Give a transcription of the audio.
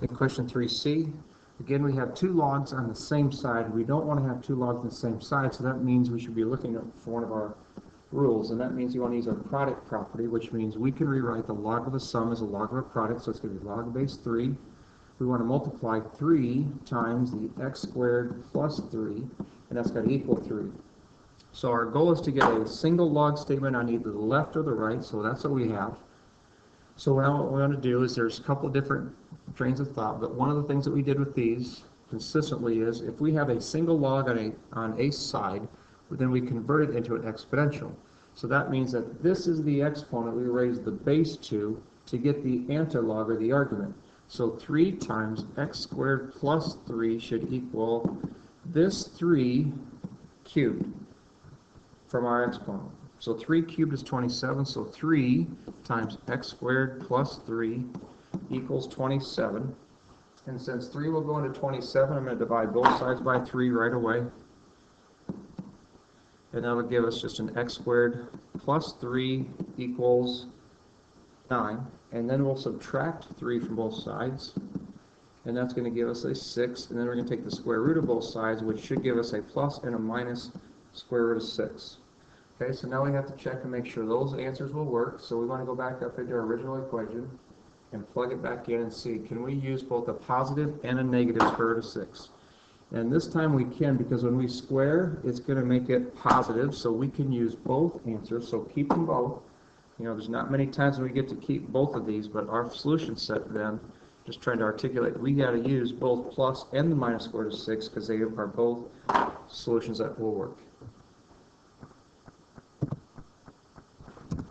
In question 3C, again we have two logs on the same side. We don't want to have two logs on the same side, so that means we should be looking for one of our rules, and that means you want to use our product property, which means we can rewrite the log of a sum as a log of a product, so it's going to be log of base 3. We want to multiply 3 times the x squared plus 3, and that's got to equal 3. So our goal is to get a single log statement on either the left or the right, so that's what we have. So now what we want to do is there's a couple of different trains of thought, but one of the things that we did with these consistently is if we have a single log on a side, then we convert it into an exponential. So that means that this is the exponent we raise the base to get the antilog or the argument. So 3 times x squared plus 3 should equal this 3 cubed from our exponent. So 3 cubed is 27, so 3 times x squared plus 3 equals 27. And since 3 will go into 27, I'm going to divide both sides by 3 right away. And that will give us just an x squared plus 3 equals 9. And then we'll subtract 3 from both sides. And that's going to give us a 6. And then we're going to take the square root of both sides, which should give us a plus and a minus square root of 6. Okay, so now we have to check and make sure those answers will work. So we want to go back up into our original equation and plug it back in and see, can we use both a positive and a negative square root of 6? And this time we can, because when we square, it's going to make it positive, so we can use both answers, so keep them both. You know, there's not many times when we get to keep both of these, but our solution set then, just trying to articulate, we got to use both plus and the minus square root of 6 because they are both solutions that will work.